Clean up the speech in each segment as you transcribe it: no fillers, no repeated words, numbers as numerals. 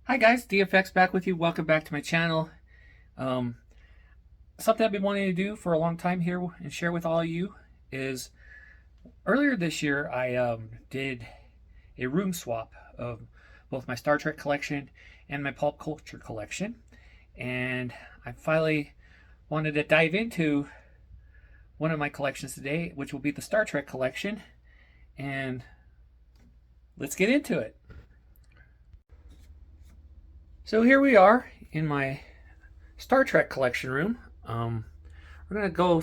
Hi guys, DFX back with you. Welcome back to my channel. Um, Something I've been wanting to do for a long time here and share with all of you is earlier this year I did a room swap of both my Star Trek collection and my pulp culture collection, and I finally wanted to dive into one of my collections today, which will be the Star Trek collection, and let's get into it. So here we are in my Star Trek collection room. We're gonna go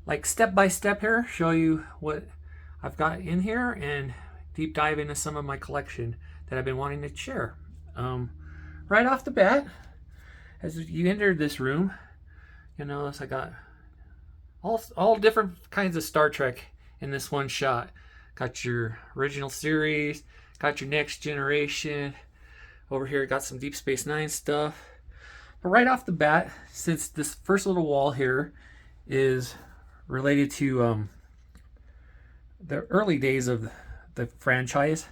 like step by step here, show you what I've got in here and deep dive into some of my collection that I've been wanting to share. Right off the bat, as you enter this room, you'll notice I got all different kinds of Star Trek in this one shot. Got your original series, got your Next Generation. Over here, got some Deep Space Nine stuff. But right off the bat, since this first little wall here is related to the early days of the franchise,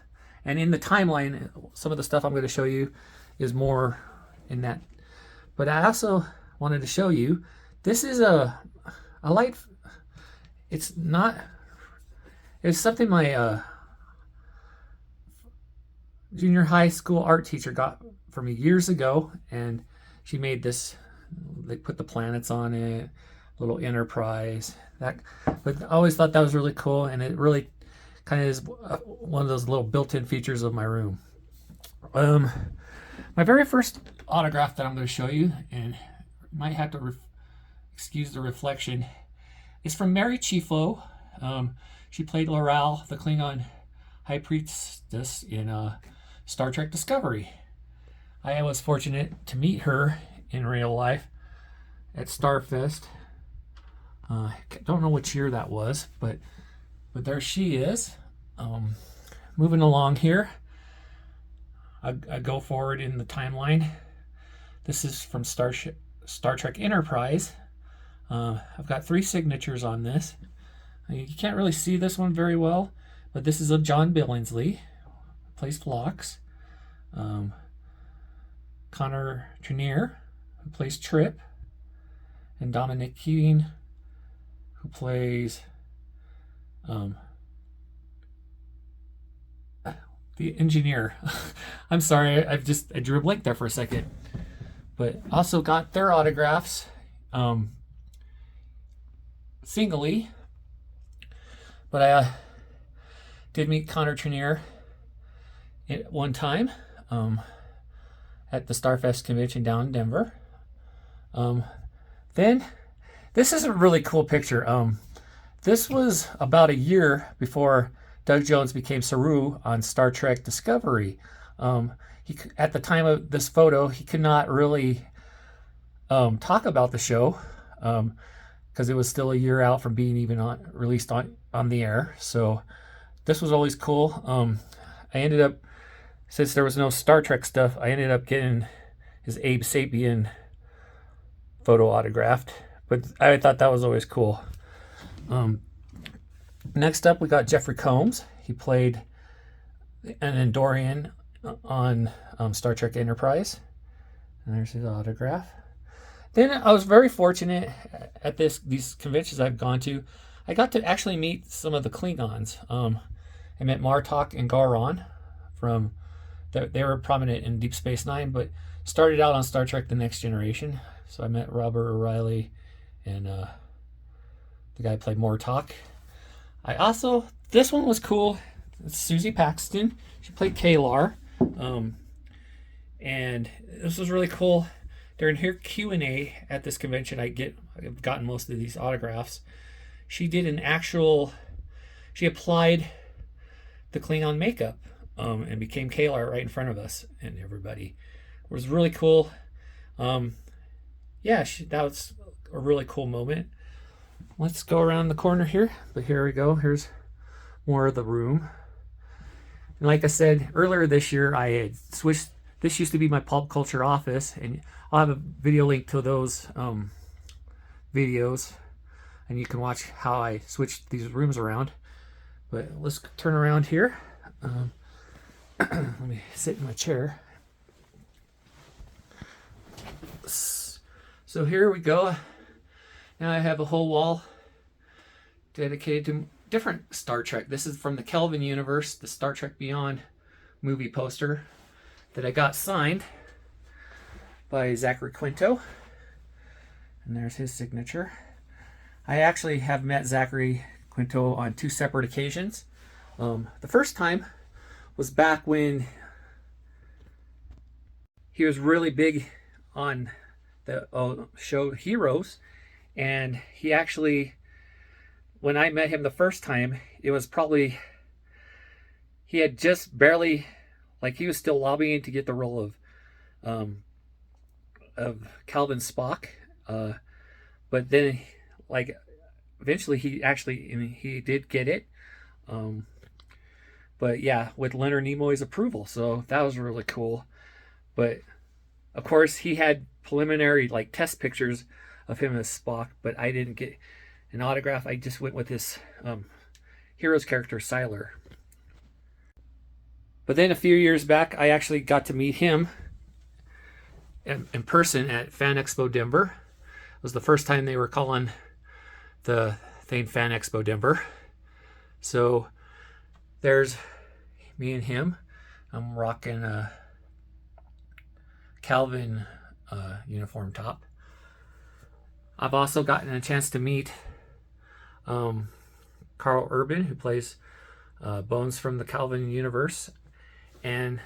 and in the timeline, some of the stuff I'm going to show you is more in that. But I also wanted to show you, this is a light, it's something my junior high school art teacher got for me years ago, and she made this. They put the planets on it, little Enterprise. But I always thought that was really cool, and it really kind of is one of those little built-in features of my room. My very first autograph that I'm going to show you, and you might have to excuse the reflection, is from Mary Chieffo. She played Loral, the Klingon High Priestess in Star Trek Discovery. I was fortunate to meet her in real life at Starfest. I don't know which year that was, but there she is. Moving along here, I go forward in the timeline. This is from Star Trek Enterprise. I've got 3 signatures on this. You can't really see this one very well, but this is of John Billingsley, plays Phlox. Connor Trinneer, who plays Trip, and Dominic Keating, who plays the engineer. I'm sorry, I drew a blank there for a second. But also got their autographs singly. But I did meet Connor Trinneer at one time at the Starfest convention down in Denver. Then this is a really cool picture. This was about a year before Doug Jones became Saru on Star Trek Discovery. At the time of this photo, he could not really talk about the show because it was still a year out from being even released on the air. So this was always cool. I ended up, since there was no Star Trek stuff, I ended up getting his Abe Sapien photo autographed. But I thought that was always cool. Next up, we got Jeffrey Combs. He played an Andorian on Star Trek Enterprise. And there's his autograph. Then I was very fortunate at these conventions I've gone to. I got to actually meet some of the Klingons. I met Martok and Garon from. They were prominent in Deep Space Nine, but started out on Star Trek: The Next Generation. So I met Robert O'Reilly and the guy who played Martok. This one was cool. It's Susie Paxton. She played Kalar. And this was really cool. During her Q&A at this convention, I've gotten most of these autographs. She applied the Klingon makeup and became Kalar right in front of us and everybody. It was really cool. That was a really cool moment. Let's go around the corner here. But here we go. Here's more of the room. And like I said, earlier this year, I had switched. This used to be my pulp culture office, and I'll have a video link to those videos, and you can watch how I switched these rooms around. But let's turn around here. Let me sit in my chair. So here we go. Now I have a whole wall dedicated to different Star Trek. This is from the Kelvin universe, the Star Trek Beyond movie poster that I got signed by Zachary Quinto. And there's his signature. I actually have met Zachary Quinto on 2 separate occasions. The first time was back when he was really big on the show Heroes, and he actually, when I met him the first time, it was probably, he had just barely, like he was still lobbying to get the role of Calvin Spock, but then like eventually he did get it, but yeah, with Leonard Nimoy's approval, so that was really cool. But of course he had preliminary like test pictures of him as Spock, but I didn't get an autograph. I just went with this Heroes character Siler. But then a few years back, I actually got to meet him in person at Fan Expo Denver. It was the first time they were calling the thing Fan Expo Denver. So there's me and him. I'm rocking a Calvin uniform top. I've also gotten a chance to meet Carl Urban, who plays Bones from the Calvin universe. And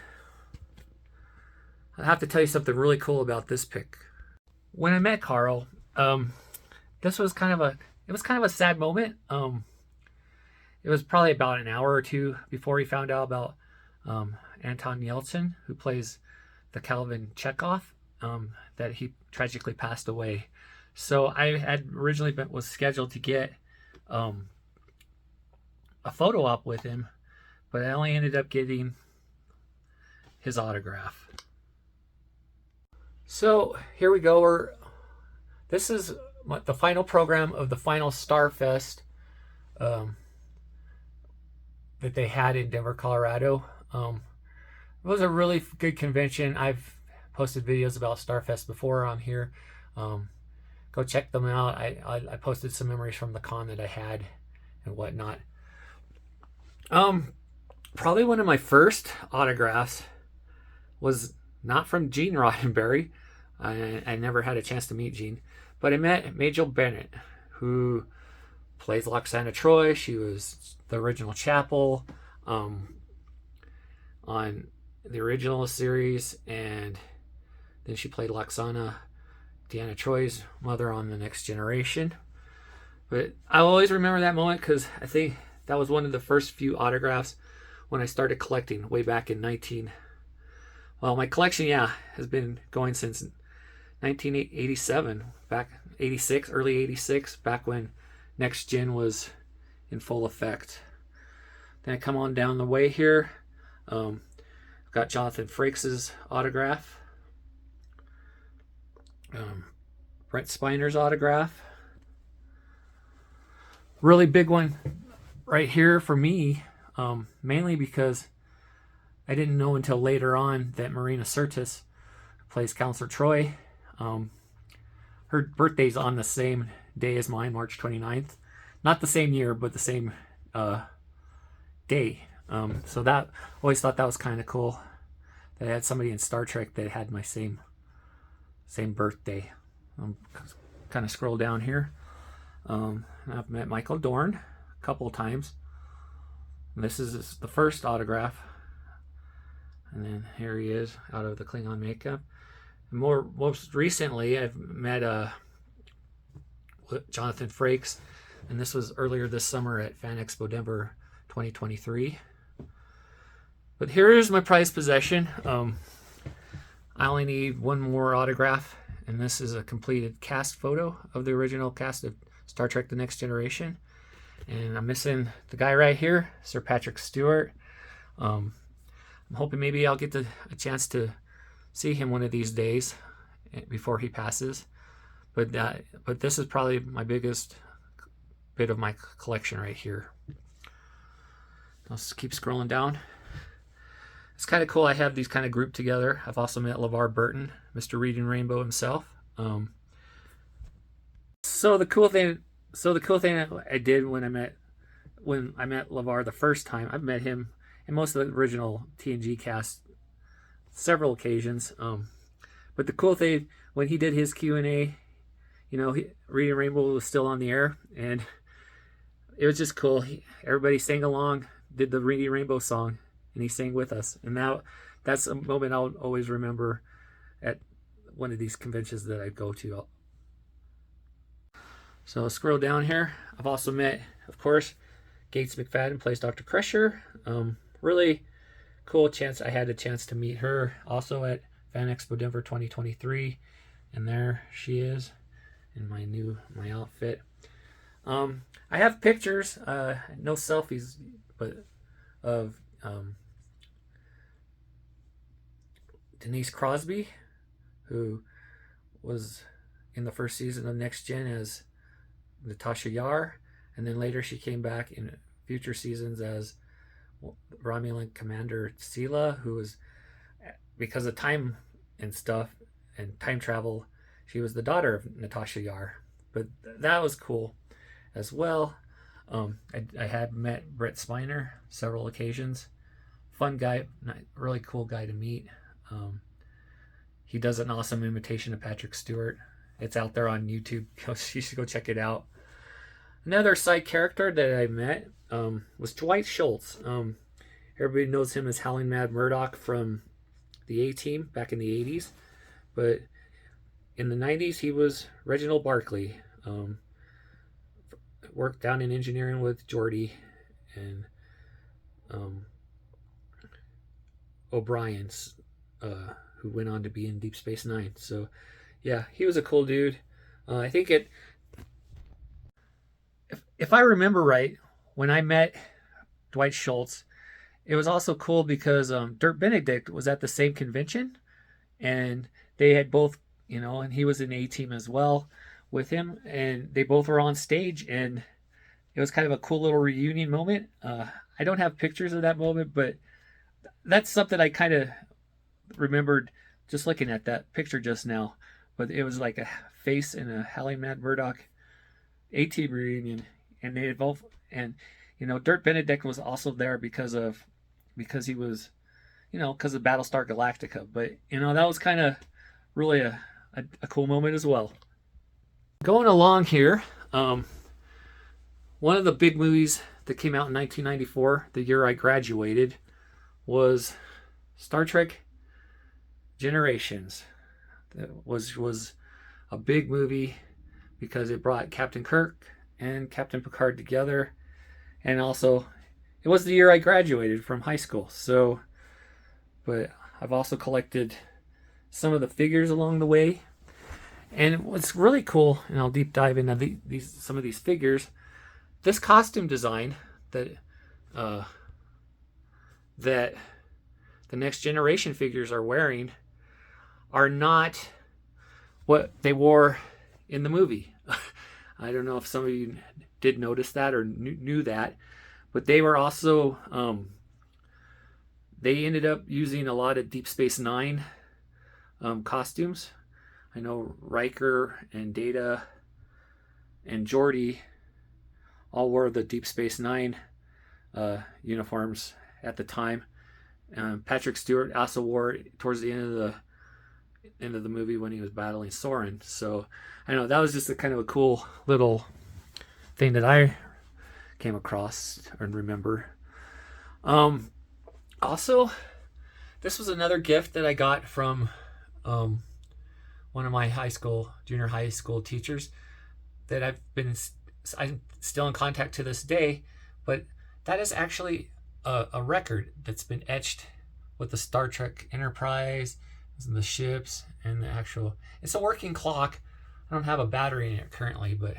I have to tell you something really cool about this pic. When I met Carl, this was kind of a sad moment. It was probably about an hour or two before he found out about Anton Yelchin, who plays the Calvin Chekhov, that he tragically passed away. So I had originally was scheduled to get a photo op with him, but I only ended up getting his autograph. So here we go. This is the final program of the final Starfest that they had in Denver, Colorado. It was a really good convention. I've posted videos about Starfest before on here. Go check them out. I posted some memories from the con that I had and whatnot. Probably one of my first autographs was not from Gene Roddenberry. I never had a chance to meet Gene, but I met Majel Bennett, who plays Loxana Troy. She was the original Chapel on the original series, and then she played Loxana, Deanna Troy's mother, on The Next Generation. But I always remember that moment because I think that was one of the first few autographs when I started collecting way back in my collection, has been going since 1987, back 86, early 86, back when Next Gen was in full effect. Then I come on down the way here. I've got Jonathan Frakes' autograph. Brent Spiner's autograph. Really big one right here for me, mainly because I didn't know until later on that Marina Sirtis, who plays Counselor Troy, her birthday's on the same day as mine, March 29th. Not the same year, but the same day. So that, always thought that was kind of cool, that I had somebody in Star Trek that had my same birthday. Kind of scroll down here. I've met Michael Dorn a couple of times. And this is the first autograph. And then here he is out of the Klingon makeup. And most recently, I've met Jonathan Frakes, and this was earlier this summer at Fan Expo Denver 2023. But here is my prized possession. I only need one more autograph, and this is a completed cast photo of the original cast of Star Trek The Next Generation. And I'm missing the guy right here, Sir Patrick Stewart. I'm hoping maybe I'll get a chance to see him one of these days before he passes. But this is probably my biggest bit of my collection right here. I'll just keep scrolling down. it's kind of cool. I have these kind of grouped together. I've also met LeVar Burton, Mr. Reading Rainbow himself. So the cool thing I did when I met LeVar the first time, I've met him in most of the original TNG cast several occasions. But the cool thing, when he did his Q&A, Reading Rainbow was still on the air, and it was just cool. Everybody sang along, did the Reading Rainbow song, and he sang with us. And that's a moment I'll always remember at one of these conventions that I go to. So scroll down here. I've also met, of course, Gates McFadden plays Dr. Crusher. Really cool chance. I had a chance to meet her also at Fan Expo Denver 2023. And there she is in my outfit. I have pictures, no selfies, but of Denise Crosby, who was in the first season of Next Gen as Natasha Yar, and then later she came back in future seasons as Romulan Commander Sela, who was, because of time and stuff and time travel, she was the daughter of Natasha Yar. But that was cool as well. I had met Brett Spiner several occasions. Fun guy, really cool guy to meet. He does an awesome imitation of Patrick Stewart. It's out there on YouTube. You should go check it out. Another side character that I met was Dwight Schultz. Everybody knows him as Howling Mad Murdoch from the A-Team back in the 80s. But in the 90s, he was Reginald Barkley. Worked down in engineering with Geordi and O'Brien, who went on to be in Deep Space Nine. So, yeah, he was a cool dude. I think if I remember right, when I met Dwight Schultz, it was also cool because Dirk Benedict was at the same convention, and they had both, and he was in A-Team as well with him, and they both were on stage, and it was kind of a cool little reunion moment. I don't have pictures of that moment, but that's something I kind of remembered just looking at that picture just now. But it was like a face in a Howling Mad Murdoch A-Team reunion, and they both, and Dirk Benedict was also there because he was, because of Battlestar Galactica. But that was kind of really a cool moment as well. Going along here, one of the big movies that came out in 1994, the year I graduated, was Star Trek Generations. That was a big movie because it brought Captain Kirk and Captain Picard together, and also it was the year I graduated from high school. So, but I've also collected some of the figures along the way, and what's really cool, and I'll deep dive into some of these figures. This costume design that the Next Generation figures are wearing are not what they wore in the movie. I don't know if some of you did notice that or knew that, but they were also they ended up using a lot of Deep Space Nine costumes. I know Riker and Data and Geordi all wore the Deep Space Nine uniforms at the time. Patrick Stewart also wore it towards the end of the movie when he was battling Soren. So I know that was just a kind of a cool little thing that I came across and remember. Also, this was another gift that I got from one of my junior high school teachers that I'm still in contact to this day, but that is actually a record that's been etched with the Star Trek Enterprise and the ships and it's a working clock. I don't have a battery in it currently, but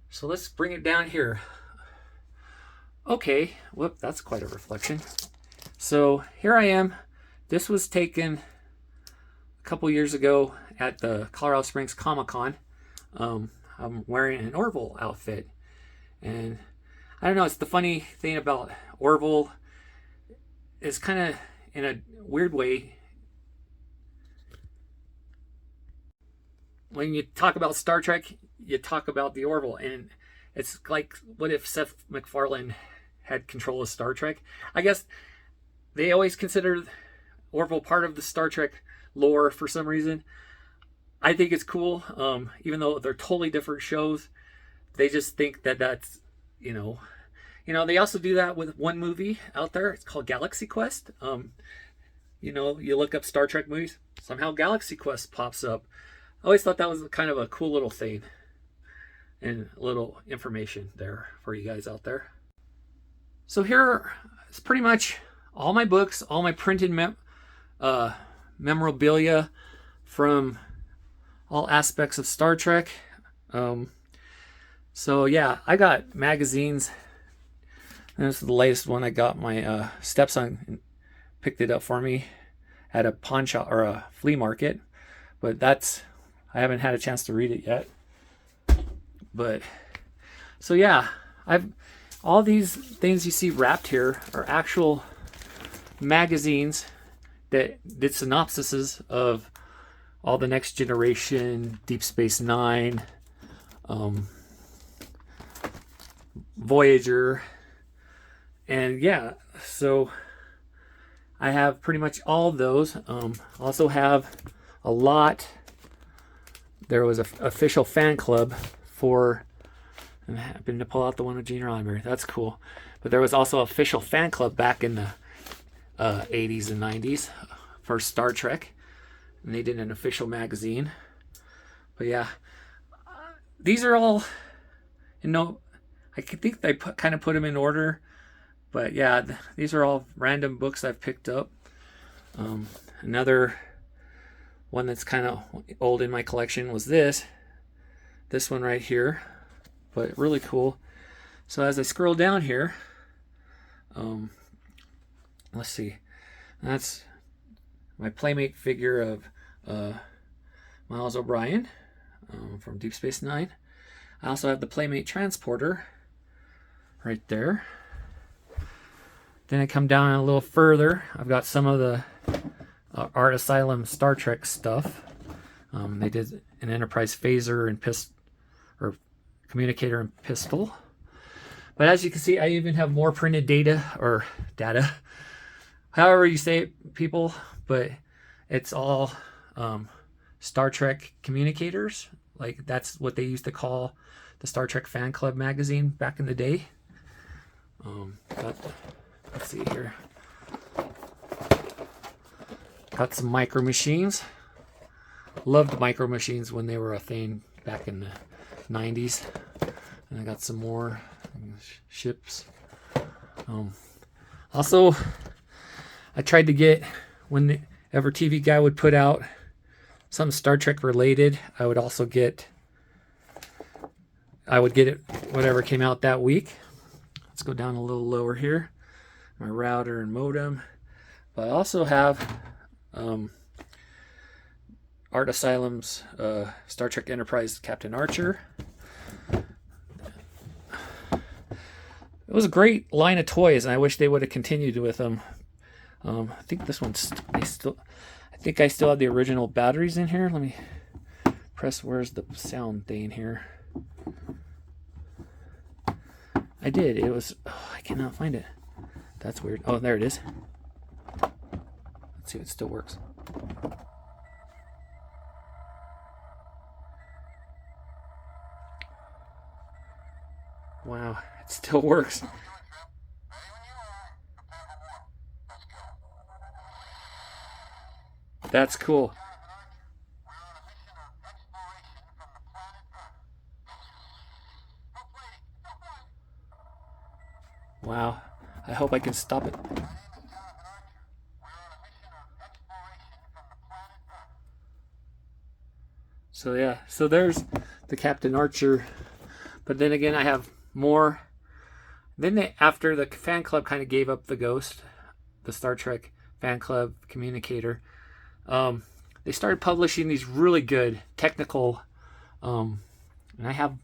so let's bring it down here. Okay, whoop, that's quite a reflection. So here I am. This was taken a couple years ago at the Colorado Springs Comic-Con. I'm wearing an Orville outfit, and I don't know, it's the funny thing about Orville is kind of, in a weird way, when you talk about Star Trek, you talk about the Orville, and it's like, what if Seth MacFarlane had control of Star Trek? I guess they always consider Orville part of the Star Trek lore for some reason. I think it's cool, even though they're totally different shows. They just think that that's, they also do that with one movie out there. It's called Galaxy Quest. You look up Star Trek movies, somehow Galaxy Quest pops up. I always thought that was kind of a cool little thing, and a little information there for you guys out there. So here is pretty much all my books, all my printed memorabilia from all aspects of Star Trek. So yeah, I got magazines. And this is the latest one I got. My stepson picked it up for me at a pawn shop or a flea market, but I haven't had a chance to read it yet. But so yeah, all these things you see wrapped here are actual magazines that did synopsises of all the Next Generation, Deep Space Nine, Voyager, and yeah, so I have pretty much all of those. Also have a lot. There was an official fan club for, and I happened to pull out the one with Gene Roddenberry. That's cool. But there was also an official fan club back in the 80s and 90s for Star Trek. And they did an official magazine. But yeah, these are all, I think they kind of put them in order. But yeah, these are all random books I've picked up. Another one that's kind of old in my collection was this one right here, but really cool. So as I scroll down here, let's see, that's my Playmate figure of Miles O'Brien from Deep Space Nine. I also have the Playmate transporter right there. Then I come down a little further. I've got some of the Art Asylum Star Trek stuff. They did an Enterprise phaser and communicator and pistol. But as you can see, I even have more printed data, however you say it, people. But it's all Star Trek communicators. Like, that's what they used to call the Star Trek Fan Club magazine back in the day. Let's see here. Got some Micro Machines. Loved Micro Machines when they were a thing back in the 90s. And I got some more ships. Also, I tried to get, whenever TV Guy would put out some Star Trek related, I would get it whatever came out that week. Let's go down a little lower here. My router and modem. But I also have Art Asylum's Star Trek Enterprise Captain Archer. It was a great line of toys, and I wish they would have continued with them. I think this one's I think I still have the original batteries in here. Let me press. Where's the sound thing here? I did. It was. Oh, I cannot find it. That's weird. Oh, there it is. Let's see if it still works. Wow, it still works. That's cool. Wow, I hope I can stop it. So yeah, so there's the Captain Archer. But then again, I have more. Then after the fan club kind of gave up the ghost, the Star Trek fan club communicator, they started publishing these really good technical, and I have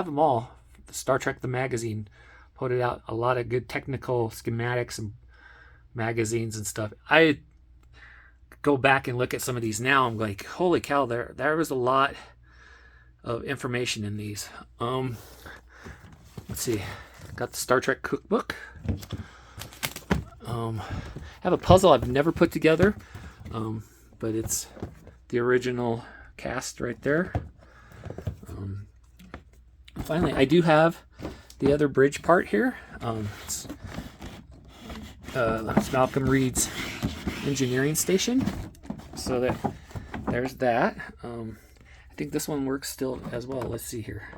them all. The Star Trek the magazine put it out, a lot of good technical schematics and magazines and stuff. I go back and look at some of these now. I'm like, holy cow, there was a lot of information in these. Let's see, got the Star Trek cookbook. I have a puzzle I've never put together, but it's the original cast right there. Finally, I do have the other bridge part here. It's Malcolm Reed's engineering station. So there's that. I think this one works still as well. Let's see here.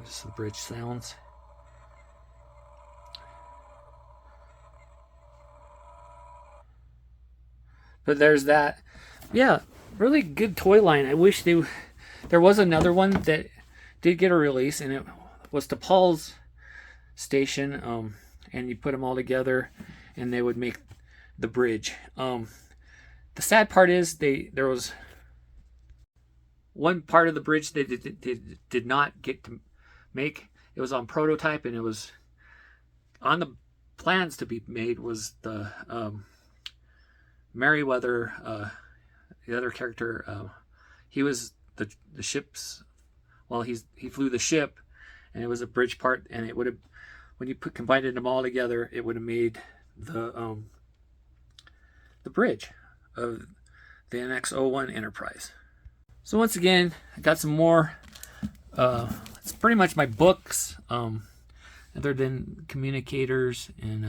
Just some bridge sounds. But there's that. Yeah, really good toy line. I wish there was another one that did get a release, and it was to Paul's station, and you put them all together and they would make the bridge. The sad part is there was one part of the bridge they did not get to make. It was on prototype, and it was on the plans to be made was the Merryweather, the other character. He was the ship's, well, he flew the ship, and it was a bridge part, and it would have, when you combined them all together, it would have made the bridge of the NX-01 Enterprise. So once again, I got some more. It's pretty much my books, other than Communicators and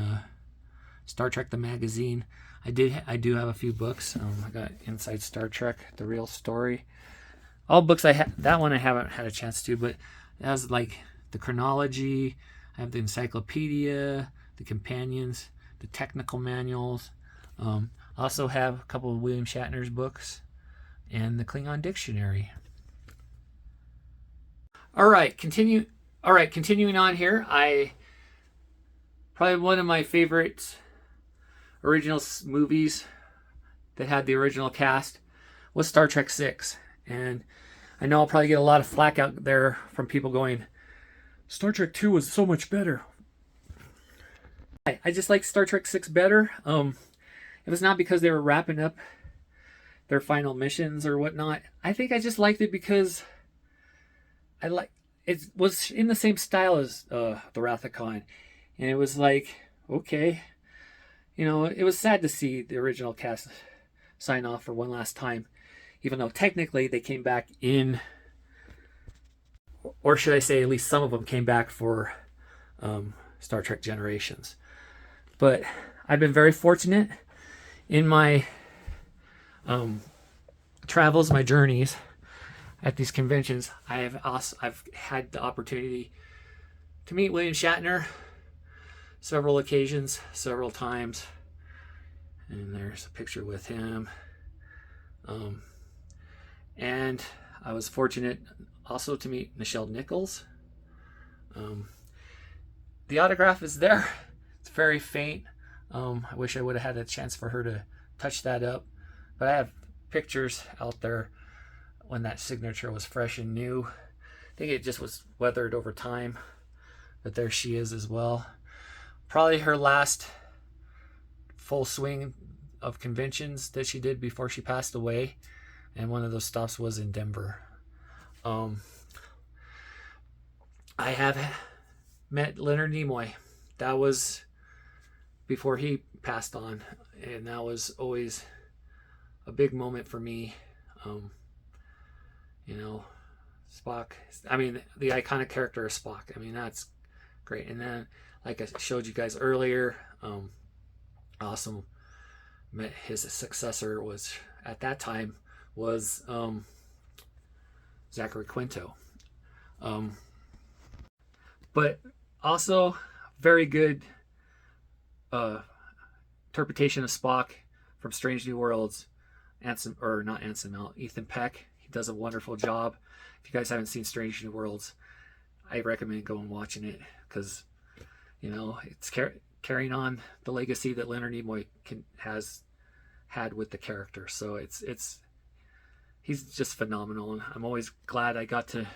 Star Trek the magazine. I do have a few books. I got Inside Star Trek, The Real Story. All books I have. That one I haven't had a chance to, but it has like the chronology. I have the encyclopedia, the companions, the technical manuals. I also have a couple of William Shatner's books and the Klingon Dictionary. All right, continuing on here. Probably one of my favorite original movies that had the original cast was Star Trek 6. And I know I'll probably get a lot of flack out there from people going, Star Trek 2 was so much better. I just like Star Trek 6 better. It was not because they were wrapping up their final missions or whatnot. I think I just liked it because it was in the same style as the Wrath of Khan. And it was like, okay. You know, it was sad to see the original cast sign off for one last time, even though technically they came back in, or should I say at least some of them came back for Star Trek Generations. But I've been very fortunate in my travels, my journeys at these conventions. I've had the opportunity to meet William Shatner several occasions, several times, and there's a picture with him. And I was fortunate also to meet Nichelle Nichols. The autograph is there. It's very faint. I wish I would have had a chance for her to touch that up, but I have pictures out there when that signature was fresh and new. I think it just was weathered over time, but there she is as well. Probably her last full swing of conventions that she did before she passed away, and one of those stops was in Denver. I have met Leonard Nimoy. That was before he passed on, and that was always a big moment for me. You know, Spock, I mean, the iconic character of Spock, I mean, that's great. And then, like I showed you guys earlier, awesome. Met his successor was, at that time, was Zachary Quinto. But also, very good interpretation of Spock from Strange New Worlds. Ethan Peck. He does a wonderful job. If you guys haven't seen Strange New Worlds, I recommend going and watching it, because, you know, it's carrying on the legacy that Leonard Nimoy has had with the character. So he's just phenomenal, and I'm always glad I got to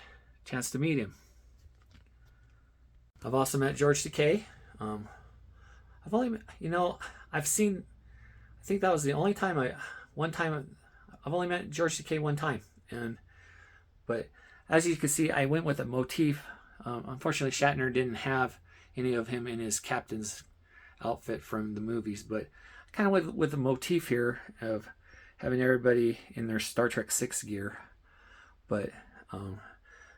chance to meet him. I've also met George Takei. I've only, I've seen, I think that was the only time I've only met George Takei one time. But as you can see, I went with a motif. Unfortunately, Shatner didn't have any of him in his captain's outfit from the movies, but I kind of went with a motif here of having everybody in their Star Trek 6 gear. But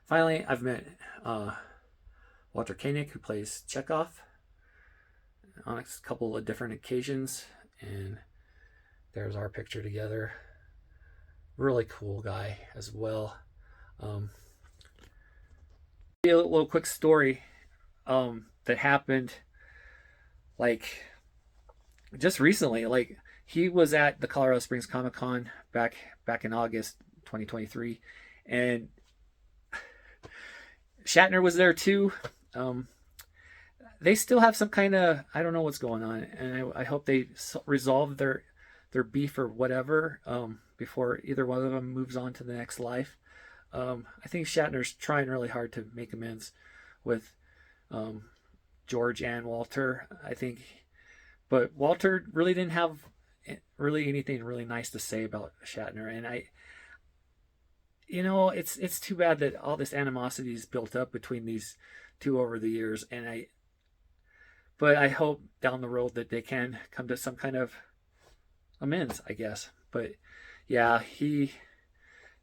finally, I've met Walter Koenig, who plays Chekhov, on a couple of different occasions, and there's our picture together. Really cool guy as well. A little quick story that happened like just recently. Like, he was at the Colorado Springs Comic Con back in August 2023, and Shatner was there too. They still have some kind of, I don't know what's going on, and I hope they resolve their beef or whatever before either one of them moves on to the next life. I think Shatner's trying really hard to make amends with George and Walter, I think. But Walter really didn't have really anything really nice to say about Shatner. And it's too bad that all this animosity is built up between these two over the years. But I hope down the road that they can come to some kind of amends, I guess. But yeah, he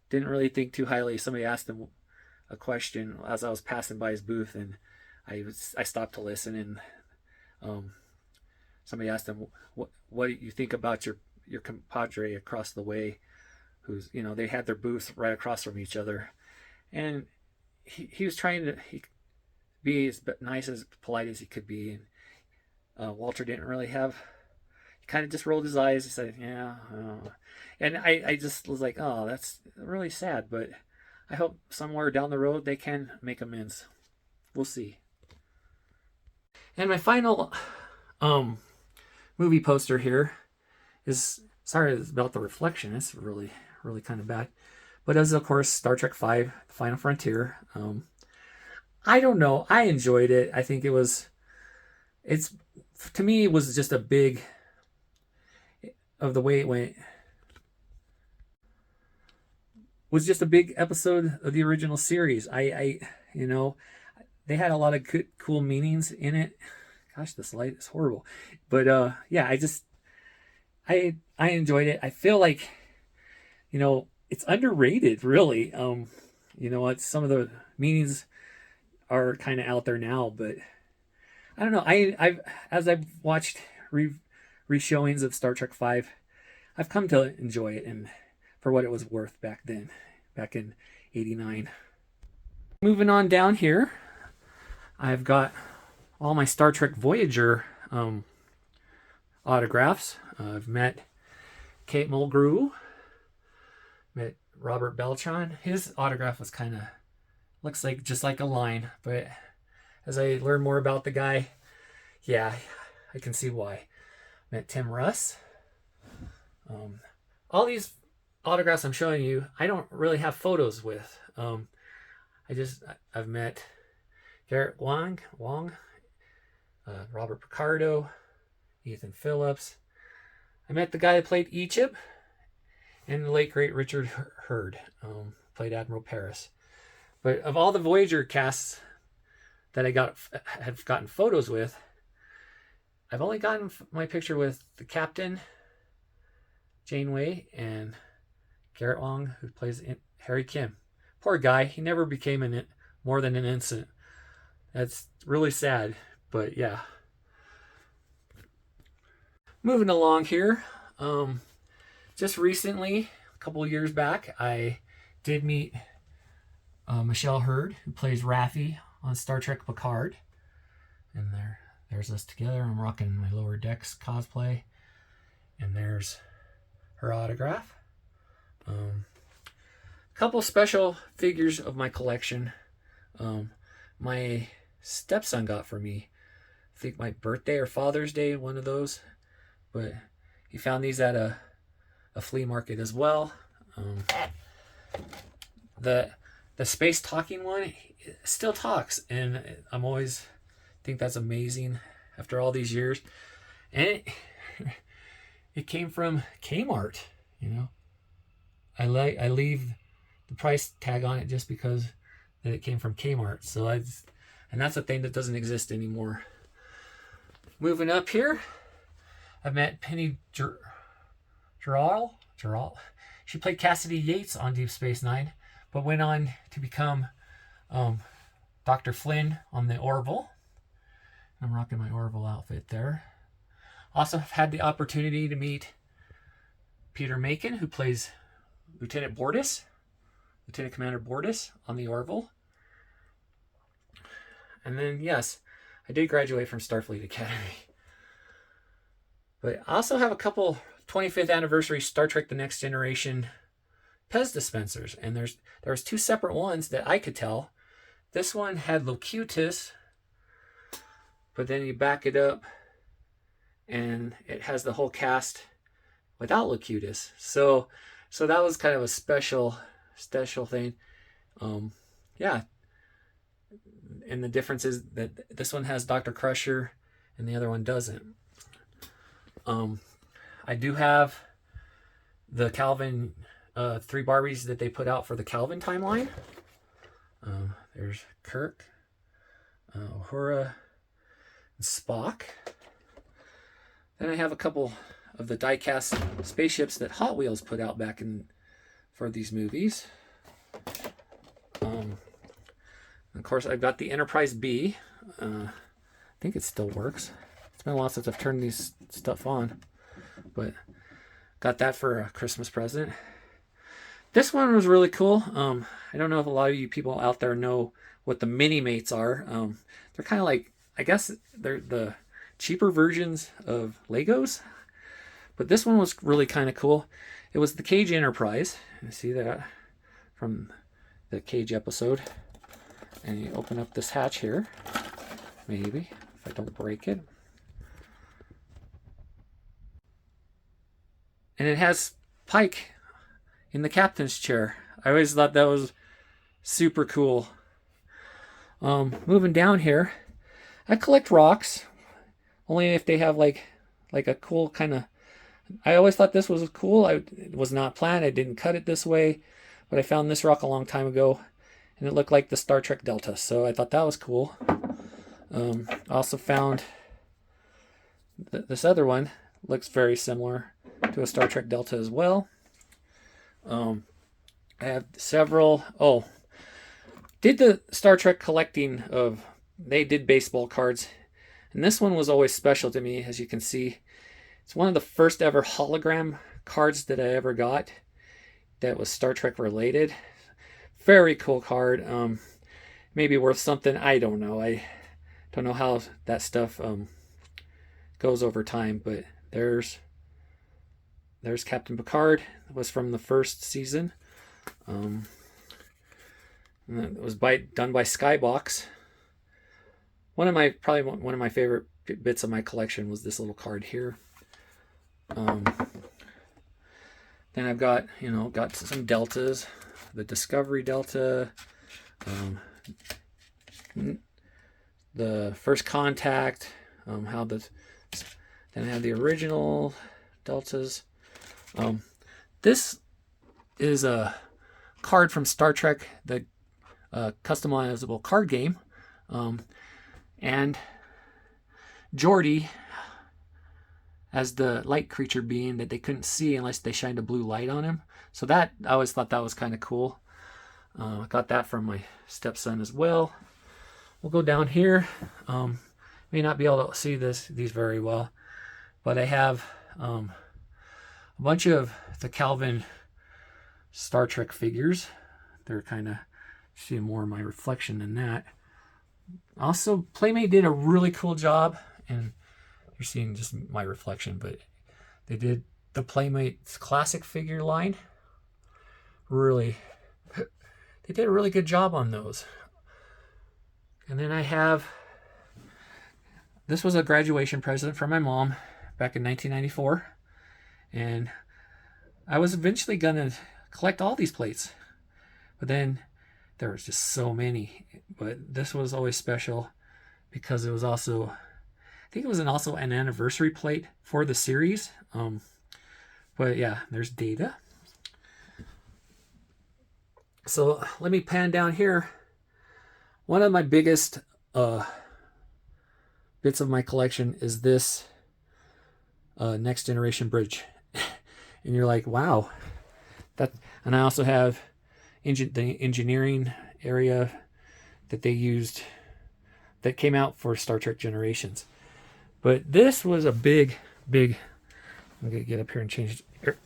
didn't really think too highly. Somebody asked him a question as I was passing by his booth, and I stopped to listen, and somebody asked him, what do you think about your compadre across the way, who's, they had their booths right across from each other, and he was trying to be as nice, as polite as he could be, and Walter didn't really have. He kind of just rolled his eyes and said, "Yeah," and I just was like, "Oh, that's really sad." But I hope somewhere down the road they can make amends. We'll see. And my final movie poster here is, sorry about the reflection. It's really, really kind of bad. But as, of course, Star Trek V, The Final Frontier. I don't know. I enjoyed it. I think to me, it was just a big, of the way it went, was just a big episode of the original series. They had a lot of good, cool meanings in it. Gosh, this light is horrible. But yeah, I enjoyed it. I feel like, it's underrated, really. Some of the meanings are kind of out there now, but I don't know. As I've watched re-showings of Star Trek V, I've come to enjoy it, and for what it was worth back then, back in '89. Moving on down here, I've got all my Star Trek Voyager autographs. I've met Kate Mulgrew, met Robert Beltran. His autograph was kind of, looks like just like a line, but as I learn more about the guy, yeah, I can see why. Met Tim Russ. All these autographs I'm showing you, I don't really have photos with. I've met Garrett Wang, Robert Picardo, Ethan Phillips. I met the guy that played Egypt, and the late great Richard Hurd, played Admiral Paris. But of all the Voyager casts that have gotten photos with, I've only gotten my picture with the captain, Janeway, and Garrett Wang, who plays Harry Kim. Poor guy, he never became more than an ensign. That's really sad, but yeah. Moving along here, just recently, a couple of years back, I did meet Michelle Hurd, who plays Raffi on Star Trek Picard. And there's us together. I'm rocking my Lower Decks cosplay. And there's her autograph. A couple special figures of my collection. My stepson got for me think my birthday or Father's Day, one of those. But he found these at a flea market as well. The space talking one still talks, and I'm always think that's amazing after all these years. And it came from Kmart, you know. I leave the price tag on it just because that it came from Kmart. So and that's a thing that doesn't exist anymore. Moving up here, I met Penny Gerald. She played Cassidy Yates on Deep Space Nine, but went on to become Dr. Flynn on the Orville. I'm rocking my Orville outfit there. Also had the opportunity to meet Peter Macon, who plays Lieutenant Commander Bortus on the Orville. And then, yes, I did graduate from Starfleet Academy. But I also have a couple 25th anniversary Star Trek The Next Generation Pez dispensers. And there was two separate ones that I could tell. This one had Locutus, but then you back it up and it has the whole cast without Locutus. So that was kind of a special thing. Yeah. And the difference is that this one has Dr. Crusher and the other one doesn't. I do have the Calvin 3 Barbies that they put out for the Calvin timeline. There's Kirk, Uhura, and Spock. Then I have a couple of the die-cast spaceships that Hot Wheels put out back for these movies. Of course, I've got the Enterprise B. I think it still works. It's been a while since I've turned these stuff on, but got that for a Christmas present. This one was really cool. I don't know if a lot of you people out there know what the Mini-Mates are. They're kind of like, I guess they're the cheaper versions of Legos. But this one was really kind of cool. It was the Cage Enterprise. You see that from the Cage episode. And you open up this hatch here. Maybe, if I don't break it. And it has Pike in the captain's chair. I always thought that was super cool. Moving down here, I collect rocks. Only if they have like a cool kind of... I always thought this was cool. It was not planned. I didn't cut it this way. But I found this rock a long time ago. And it looked like the Star Trek Delta. So I thought that was cool. I also found this other one. Looks very similar to a Star Trek Delta as well. I have several... did the Star Trek collecting of... They did baseball cards. And this one was always special to me, as you can see. It's one of the first ever hologram cards that I ever got that was Star Trek related. Very cool card. Maybe worth something. I don't know. I don't know how that stuff goes over time, but there's Captain Picard. It was from the first season. It was done by Skybox. Probably one of my favorite bits of my collection was this little card here. Then I've got some deltas, the Discovery Delta, the First Contact, then I have the original deltas. This is a card from Star Trek, the customizable card game, and Geordi as the light creature being that they couldn't see unless they shined a blue light on him. So that, I always thought that was kind of cool. I got that from my stepson as well. We'll go down here. May not be able to see these very well, but I have a bunch of the Calvin Star Trek figures. They're kind of seeing more of my reflection than that. Also, Playmate did a really cool job, and you're seeing just my reflection, but they did the Playmates classic figure line. Really, they did a really good job on those. And then I have this was a graduation present from my mom back in 1994. And I was eventually going to collect all these plates. But then there was just so many. But this was always special because it was also, I think it was also an anniversary plate for the series. But yeah, there's Data. So let me pan down here. One of my biggest bits of my collection is this Next Generation bridge. And you're like, wow. And I also have the engineering area that they used that came out for Star Trek Generations. But this was a big, I'm gonna get up here and change it.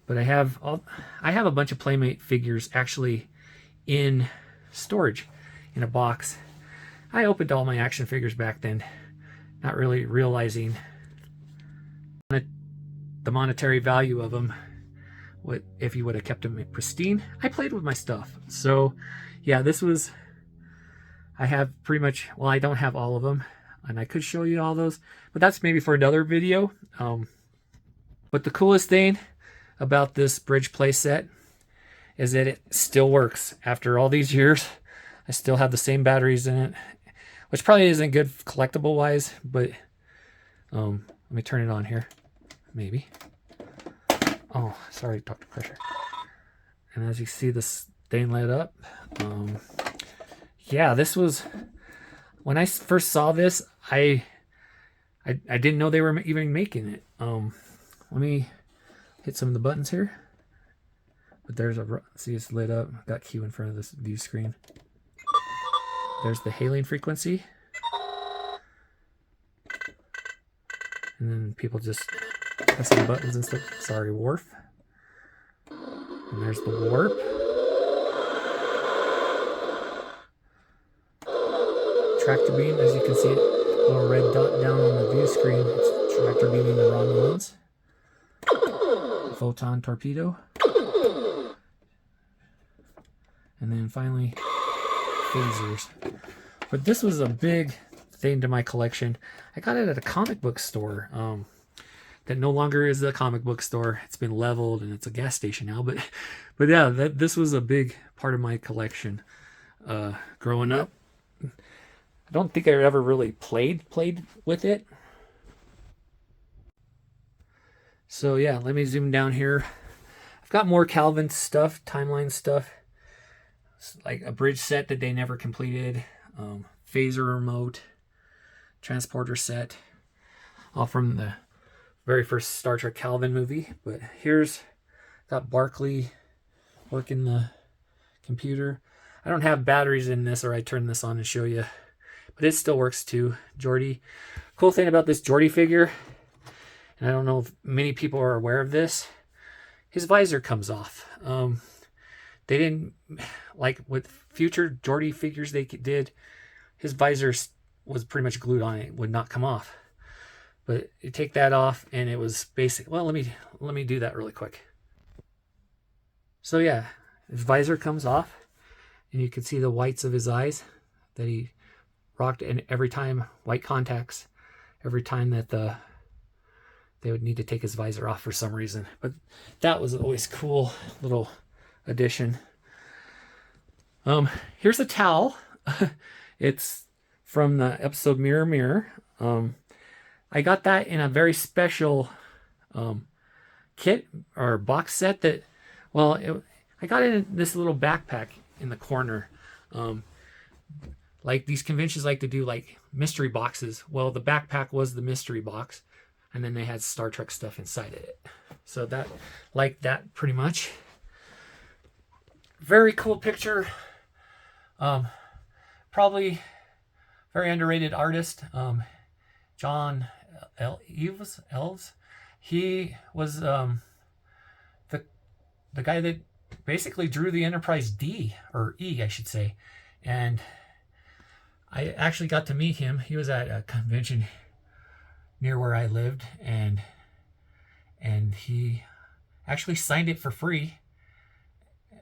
But I have a bunch of Playmate figures actually in storage in a box. I opened all my action figures back then, not really realizing the monetary value of them. What if you would have kept them pristine? I played with my stuff. So yeah, this was, I have pretty much, well, I don't have all of them, and I could show you all those, but that's maybe for another video. But the coolest thing about this bridge play set is that it still works after all these years. I still have the same batteries in it, which probably isn't good collectible wise, but let me turn it on here. Maybe. Oh, sorry, Dr. Crusher. And as you see, this thing lit up. Yeah, this was, when I first saw this, I didn't know they were even making it. Let me hit some of the buttons here. But there's a, see, it's lit up. Got Q in front of this view screen. There's the hailing frequency. And then people just pressing buttons and stuff. Sorry, Worf. And there's the warp. Tractor beam, as you can see, a little red dot down on the view screen. It's tractor beaming the Romulans. Photon torpedo. And then finally, phasers. But this was a big thing to my collection. I got it at a comic book store that no longer is a comic book store. It's been leveled and it's a gas station now. But yeah, this was a big part of my collection growing up. I don't think I ever really played with it. So yeah, let me zoom down here. I've got more Calvin stuff, timeline stuff. It's like a bridge set that they never completed. Phaser remote. Transporter set. All from the very first Star Trek Calvin movie. But here's got Barclay working the computer. I don't have batteries in this, or I turn this on and show you. But it still works too. Geordi. Cool thing about this Geordi figure, and I don't know if many people are aware of this, his visor comes off. They didn't, like with future Geordi figures they did, his visor was pretty much glued on. It would not come off. But you take that off and it was basic. Well, let me do that really quick. So yeah, his visor comes off and you can see the whites of his eyes that he rocked, and every time white contacts, every time that they would need to take his visor off for some reason. But that was always cool little addition. Here's a towel. It's from the episode Mirror Mirror. I got that in a very special kit or box set that, well, I got it in this little backpack in the corner. Like these conventions like to do like mystery boxes. Well, the backpack was the mystery box, and then they had Star Trek stuff inside of it. So that, like that pretty much. Very cool picture. Probably very underrated artist. John Elves. He was the guy that basically drew the Enterprise D, or E, I should say. And I actually got to meet him. He was at a convention near where I lived, and he actually signed it for free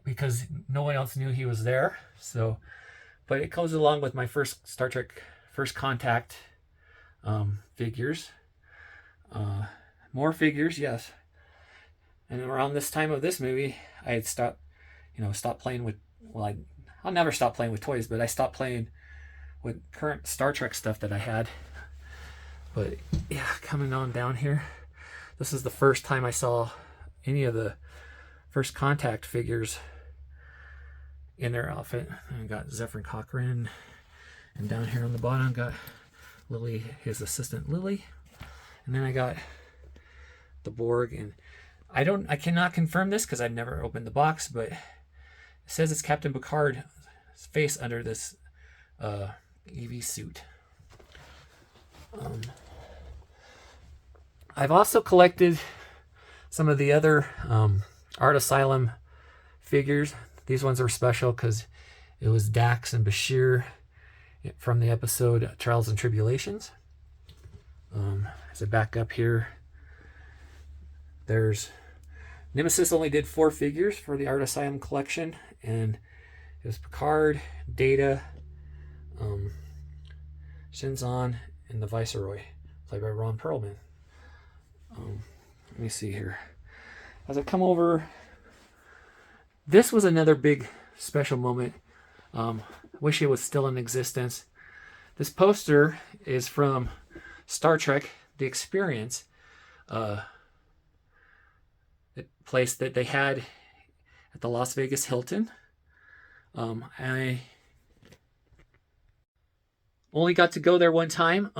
because no one else knew he was there. So, but it goes along with my first Star Trek First Contact figures. More figures, yes. And around this time of this movie, I had stopped playing with, well, I'll never stop playing with toys, but I stopped playing with current Star Trek stuff that I had. But yeah, coming on down here, this is the first time I saw any of the First Contact figures in their outfit. I got Zefram Cochrane, and down here on the bottom got Lily, his assistant Lily, and then I got the Borg. And I cannot confirm this because I've never opened the box, but it says it's Captain Picard's face under this EV suit. I've also collected some of the other Art Asylum figures. These ones are special because it was Dax and Bashir from the episode Trials and Tribulations. As I back up here, there's Nemesis only did 4 figures for the Art Asylum collection, and it was Picard, Data, Shinzon, and the Viceroy, played by Ron Perlman. Let me see here. As I come over, this was another big special moment. Wish it was still in existence. This poster is from Star Trek: The Experience, the place that they had at the Las Vegas Hilton. I only got to go there one time.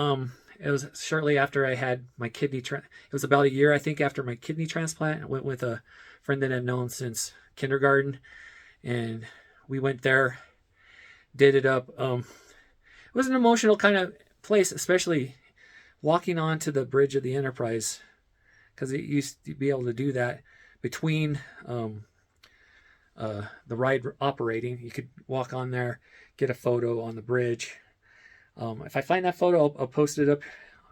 It was shortly after I had my kidney. It was about a year, I think, after my kidney transplant. I went with a friend that I've known since kindergarten, and we went there, did it up. It was an emotional kind of place, especially walking onto the bridge of the Enterprise, because it used to be able to do that between the ride operating. You could walk on there, get a photo on the bridge. If I find that photo, I'll post it up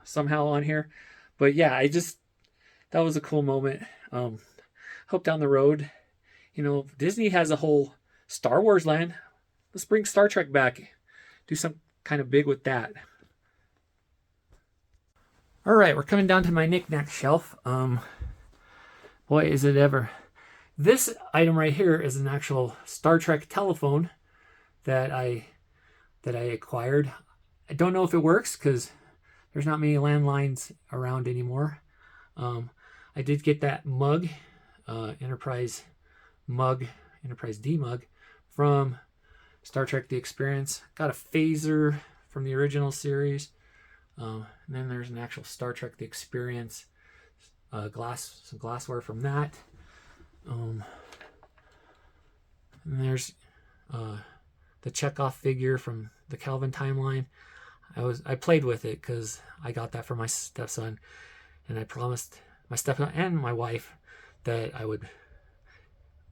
somehow on here. But yeah, that was a cool moment. Hope down the road, Disney has a whole Star Wars land. Let's bring Star Trek back. Do some kind of big with that. All right, we're coming down to my knick-knack shelf. Boy, is it ever. This item right here is an actual Star Trek telephone that I acquired. I don't know if it works because there's not many landlines around anymore. I did get that mug, Enterprise D mug from Star Trek: The Experience. Got a phaser from the original series. And then there's an actual Star Trek: The Experience some glassware from that. And there's the Chekhov figure from the Kelvin timeline. I played with it because I got that for my stepson, and I promised my stepson and my wife that I would at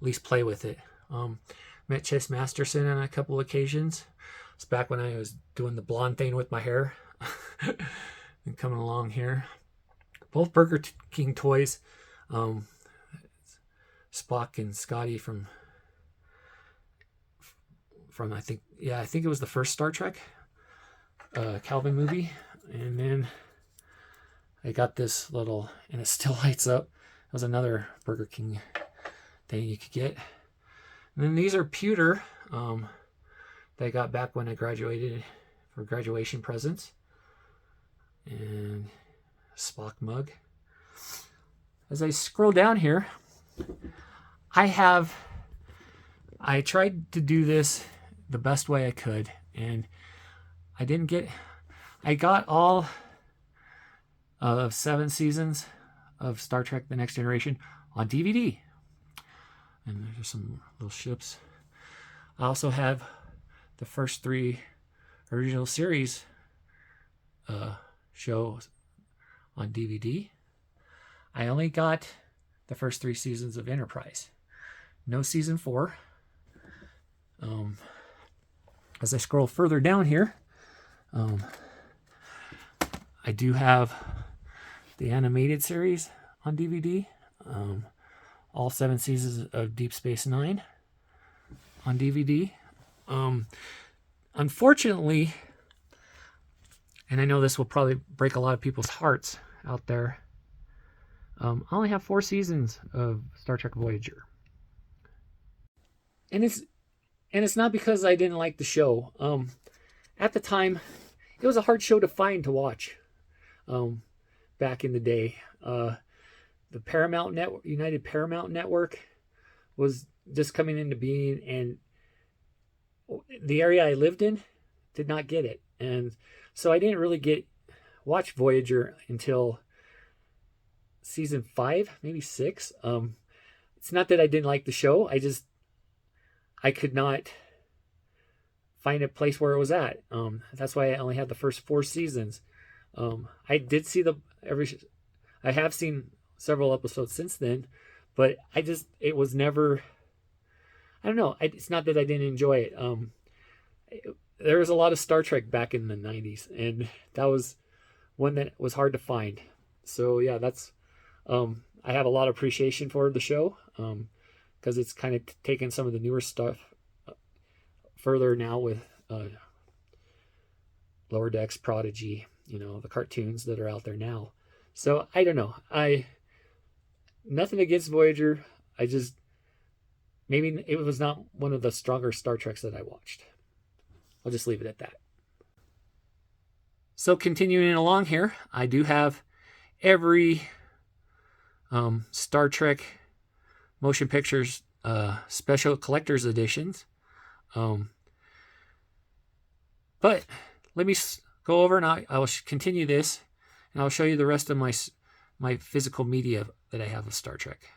least play with it. Met Chase Masterson on a couple occasions. It's back when I was doing the blonde thing with my hair. And coming along here, both Burger King toys. Spock and Scotty from I think it was the first Star Trek Kelvin movie. And then I got this little, and it still lights up. It was another Burger King thing you could get. And then these are pewter that I got back when I graduated for graduation presents. And Spock mug. As I scroll down here, I tried to do this the best way I could, and I got all of 7 seasons of Star Trek: The Next Generation on DVD. And there's some little ships. I also have the first 3 original series shows on DVD. I only got the first 3 seasons of Enterprise. No season 4. As I scroll further down here, I do have the animated series on DVD. All 7 seasons of Deep Space Nine on DVD. Unfortunately, and I know this will probably break a lot of people's hearts out there. I only have 4 seasons of Star Trek Voyager. And it's not because I didn't like the show. At the time, it was a hard show to find to watch. Back in the day, the Paramount Network, United Paramount Network, was just coming into being, and the area I lived in did not get it, and so I didn't really watch Voyager until season 5, maybe 6. It's not that I didn't like the show. I could not find a place where it was at. That's why I only had the first 4 seasons. I did see I have seen several episodes since then, but it was never, I don't know. It's not that I didn't enjoy it. There was a lot of Star Trek back in the 90s, and that was one that was hard to find. So yeah, I have a lot of appreciation for the show, because it's kind of taken some of the newer stuff further now with Lower Decks, Prodigy, the cartoons that are out there now. So I don't know. Nothing against Voyager. Maybe it was not one of the stronger Star Treks that I watched. I'll just leave it at that. So continuing along here, I do have every Star Trek motion pictures special collector's editions. But let me go over and I will continue this, and I'll show you the rest of my physical media that I have of Star Trek.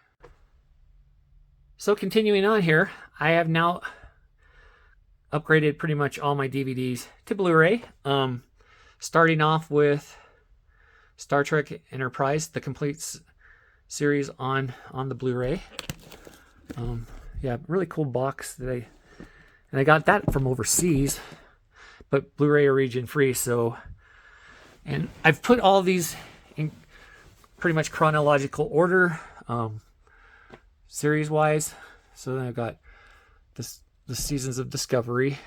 So continuing on here, I have now upgraded pretty much all my DVDs to Blu-ray. Starting off with Star Trek Enterprise, the complete series on the Blu-ray. Yeah, really cool box and I got that from overseas, but Blu-ray are region free. So, and I've put all these in pretty much chronological order, series wise. So then I've got the seasons of Discovery,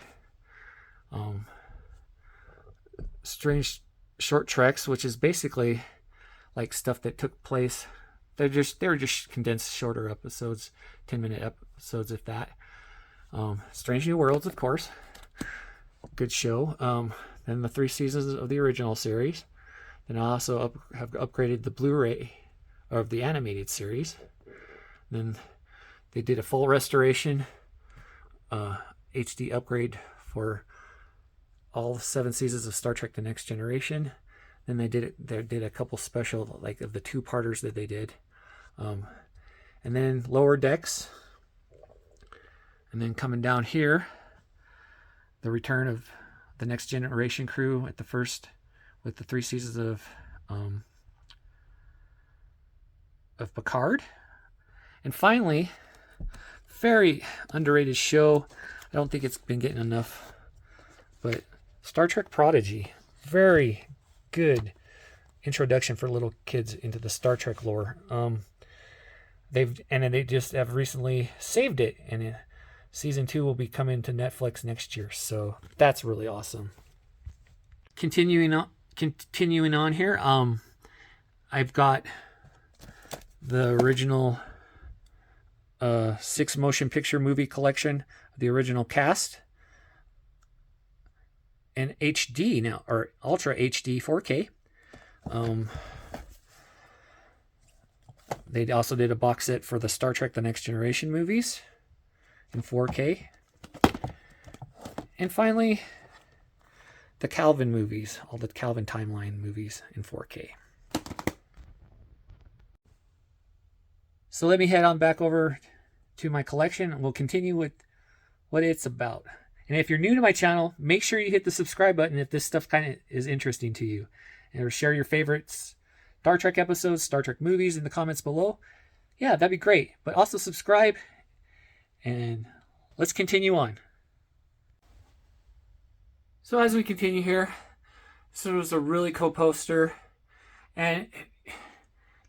Strange Short Treks, which is basically like stuff that took place. They were just condensed shorter episodes, 10-minute episodes, if that. Strange New Worlds, of course, good show. Then the 3 seasons of the original series. Then I also have upgraded the Blu-ray of the animated series. Then they did a full restoration, HD upgrade for all 7 seasons of Star Trek: The Next Generation. Then they did a couple special, like, of the 2-parters that they did. And then Lower Decks. And then coming down here, the return of the Next Generation crew with the 3 seasons of Picard. And finally, very underrated show. I don't think it's been getting enough, but Star Trek Prodigy. Very good introduction for little kids into the Star Trek lore. They just have recently saved it, and season 2 will be coming to Netflix next year. So that's really awesome. Continuing on here, I've got the original 6 motion picture movie collection of the original cast in HD now, or Ultra HD 4K. They also did a box set for the Star Trek: The Next Generation movies in 4K. And finally, the Calvin movies, all the Calvin timeline movies in 4K. So let me head on back over to my collection, and we'll continue with what it's about. And if you're new to my channel, make sure you hit the subscribe button if this stuff kind of is interesting to you. And share your favorites Star Trek episodes, Star Trek movies in the comments below. Yeah, that'd be great. But also subscribe, and let's continue on. So as we continue here, so it was a really cool poster, and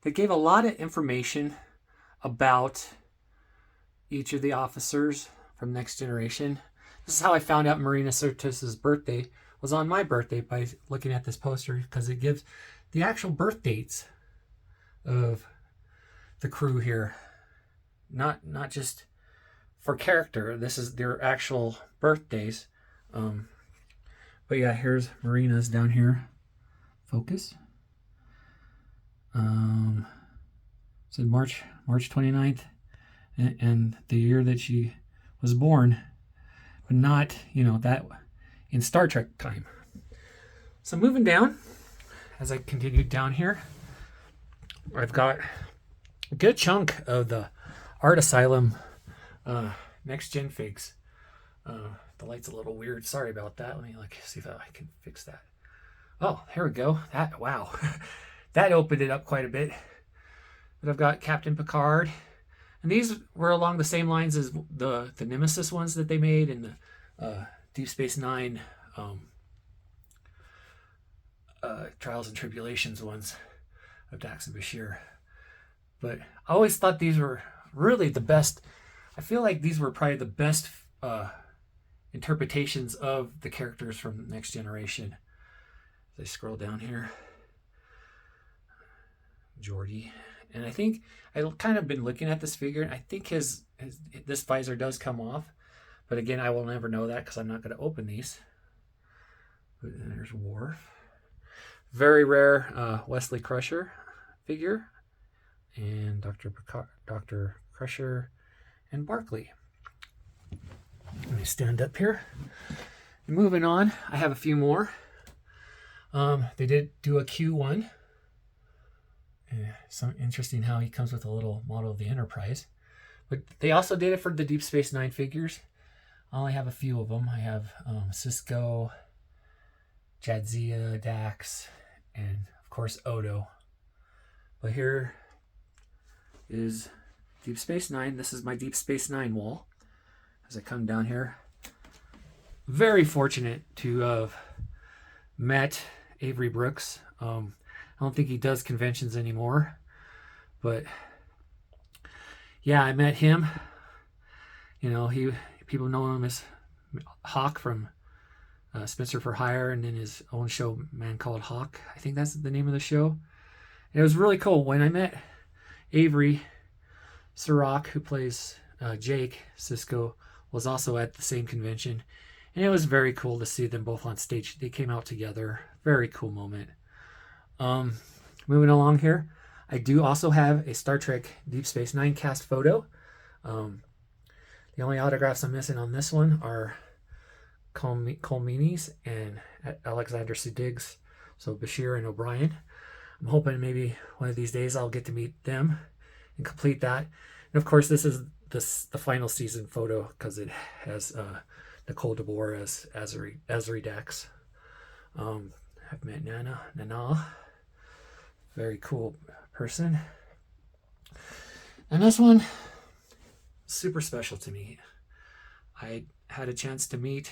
they gave a lot of information about each of the officers from Next Generation. This is how I found out Marina Sirtis's birthday was on my birthday by looking at this poster, because it gives the actual birth dates of the crew here. Not just for character. This is their actual birthdays. But yeah, here's Marina's down here. Focus. Said March 29th, and the year that she was born, but not, that in Star Trek time. So moving down, as I continue down here, I've got a good chunk of the Art Asylum next gen figs. The light's a little weird. Sorry about that. Let me see if I can fix that. Oh, here we go. Wow. That opened it up quite a bit. But I've got Captain Picard. And these were along the same lines as the Nemesis ones that they made in the Deep Space Nine Trials and Tribulations ones of Dax and Bashir. But I always thought these were really the best. I feel like these were probably the best interpretations of the characters from Next Generation. As I scroll down here, Geordi. And I think I've kind of been looking at this figure, and I think his this visor does come off. But again, I will never know that because I'm not going to open these. But there's Worf. Very rare Wesley Crusher figure. And Dr. Crusher and Barclay. Let me stand up here. And moving on, I have a few more. They did do a Q1. Some interesting how he comes with a little model of the Enterprise. But they also did it for the Deep Space Nine figures. I only have a few of them. I have Sisko, Jadzia, Dax, and of course Odo. But here is Deep Space Nine. This is my Deep Space Nine wall. As I come down here, very fortunate to have met Avery Brooks. I don't think he does conventions anymore, but yeah, I met him. People know him as Hawk from Spencer for Hire, and then his own show, Man Called Hawk. I think that's the name of the show. And it was really cool when I met Avery. Sirach, who plays Jake Sisko, was also at the same convention, and it was very cool to see them both on stage. They came out together. Very cool moment. Moving along here, I do also have a Star Trek Deep Space Nine cast photo. The only autographs I'm missing on this one are Colmeany's and Alexander Sudiggs, so Bashir and O'Brien. I'm hoping maybe one of these days I'll get to meet them and complete that. And of course, this is the final season photo because it has Nicole DeBoer as Ezri Dax. I've met Nana. Very cool person. And this one, super special to me. I had a chance to meet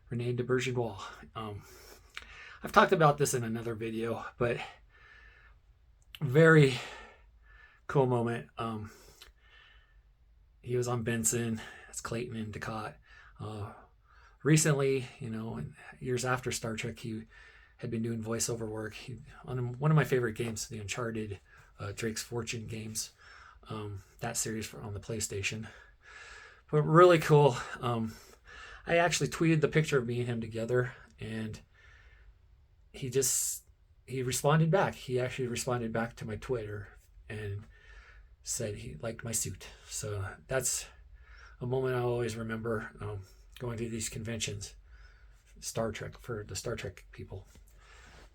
Renee de Bourgeois. I've talked about this in another video, but very cool moment. He was on Benson, as Clayton and Ducat. Recently, years after Star Trek, he had been doing voiceover work on one of my favorite games, the Uncharted Drake's Fortune games. That series on the PlayStation. But really cool. I actually tweeted the picture of me and him together, and he responded back. He actually responded back to my Twitter and said he liked my suit. So that's a moment I'll always remember, going to these conventions. Star Trek, for the Star Trek people.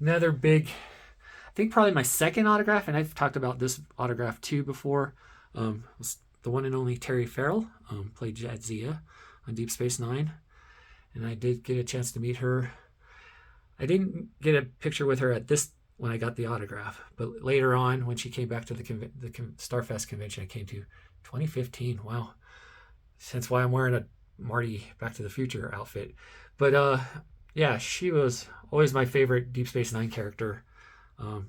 Another big, I think probably my second autograph, and I've talked about this autograph too before, was the one and only Terry Farrell, played Jadzia on Deep Space Nine. And I did get a chance to meet her. I didn't get a picture with her when I got the autograph, but later on when she came back to the Starfest convention I came to, 2015. Wow. That's why I'm wearing a Marty Back to the Future outfit. But yeah, she was always my favorite Deep Space Nine character. I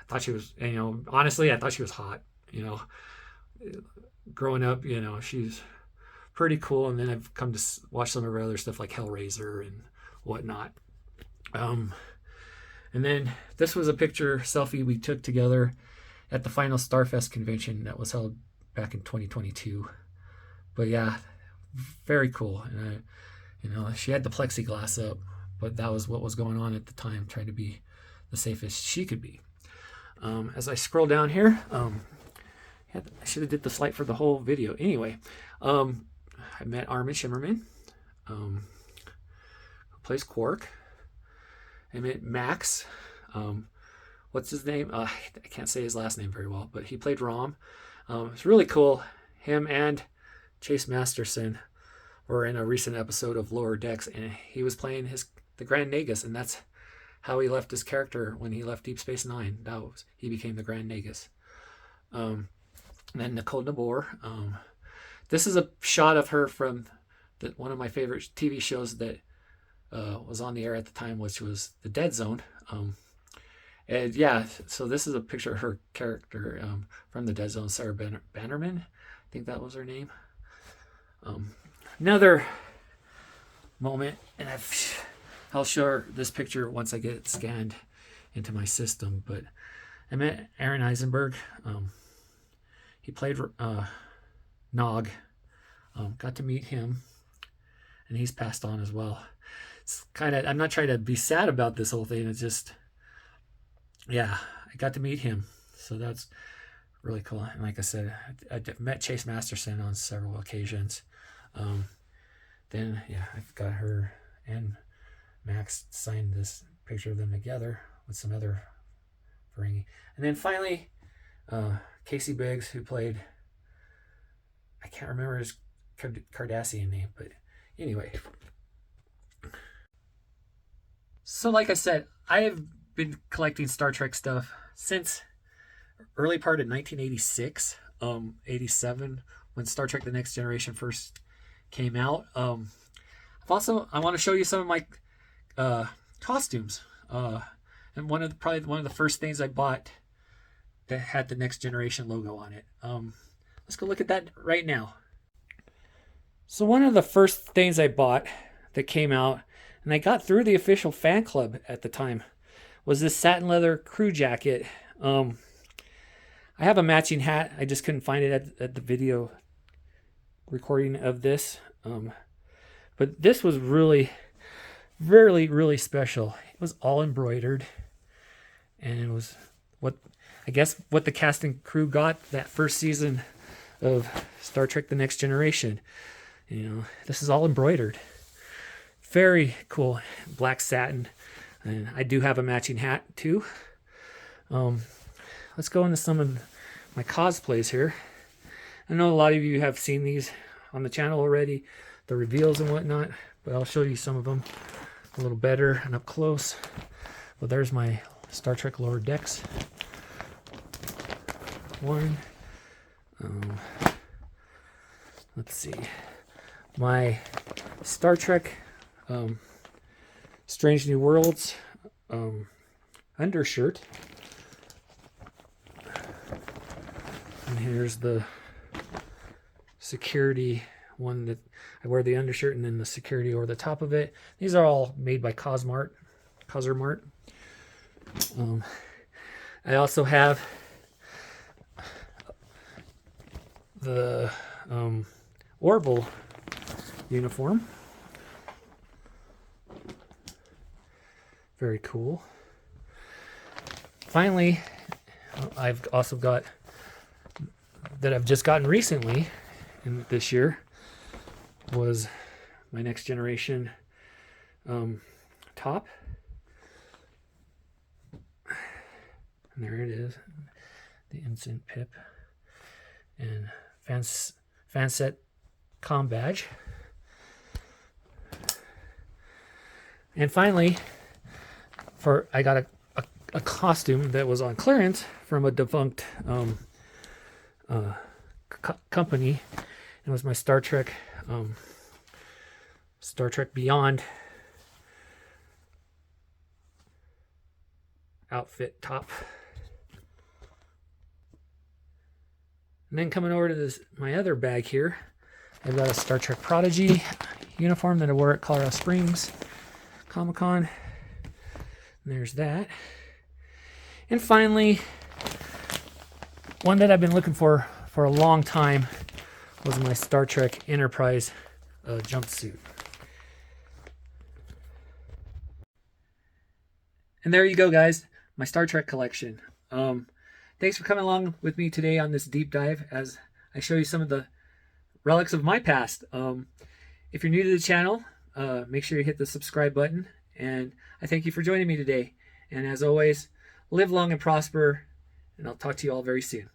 thought she was, honestly, I thought she was hot. Growing up, she's pretty cool. And then I've come to watch some of her other stuff like Hellraiser and whatnot. And then this was a picture selfie we took together at the final Starfest convention that was held back in 2022. But yeah, very cool. And she had the plexiglass up, but that was what was going on at the time, trying to be the safest she could be. As I scroll down here, I should have did the slide for the whole video. Anyway, I met Armin Shimmerman, who plays Quark. I met Max. What's his name? I can't say his last name very well, but he played Rom. It's really cool. Him and Chase Masterson were in a recent episode of Lower Decks, and he was playing the Grand Nagus, and that's how he left his character when he left Deep Space Nine. He became the Grand Nagus. And then Nicole Nabor. This is a shot of her from one of my favorite TV shows that was on the air at the time, which was The Dead Zone. And yeah, so this is a picture of her character from The Dead Zone, Sarah Bannerman. I think that was her name. Another moment, and I'll show this picture once I get it scanned into my system, but I met Aaron Eisenberg. He played Nog. Got to meet him, and he's passed on as well. It's I'm not trying to be sad about this whole thing. It's just, yeah, I got to meet him. So that's really cool. And like I said, I met Chase Masterson on several occasions. Then, yeah, I've got her and Max signed this picture of them together with some other Ferengi. And then finally, Casey Biggs, who played, I can't remember his Cardassian name, but anyway. So like I said, I have been collecting Star Trek stuff since early part of 1986, 87, when Star Trek The Next Generation first came out. I want to show you some of my costumes. And probably one of the first things I bought that had the Next Generation logo on it. Let's go look at that right now. So one of the first things I bought that came out, and I got through the official fan club at the time, was this satin leather crew jacket. I have a matching hat. I just couldn't find it at the video recording of this. But this was really, really, really special. It was all embroidered, and it was what the cast and crew got that first season of Star Trek The Next Generation. This is all embroidered. Very cool. Black satin. And I do have a matching hat too. Let's go into some of my cosplays here. I know a lot of you have seen these on the channel already, the reveals and whatnot, but I'll show you some of them a little better and up close. Well, there's my Star Trek Lower Decks one. Let's see. My Star Trek Strange New Worlds undershirt. And here's the security one that I wear, the undershirt, and then the security over the top of it. These are all made by Cosmart. I also have the Orville uniform. Very cool. Finally, I've also got that I've just gotten recently in this year was my Next Generation top. And there it is, the Ensign Pip and Fanset comm badge. And finally, I got a costume that was on clearance from a defunct company. It was my Star Trek Beyond outfit top. And then coming over to my other bag here, I've got a Star Trek Prodigy uniform that I wore at Colorado Springs Comic-Con. And there's that. And finally, one that I've been looking for a long time was my Star Trek Enterprise jumpsuit. And there you go, guys, my Star Trek collection. Thanks for coming along with me today on this deep dive as I show you some of the relics of my past. If you're new to the channel, make sure you hit the subscribe button. And I thank you for joining me today. And as always, live long and prosper. And I'll talk to you all very soon.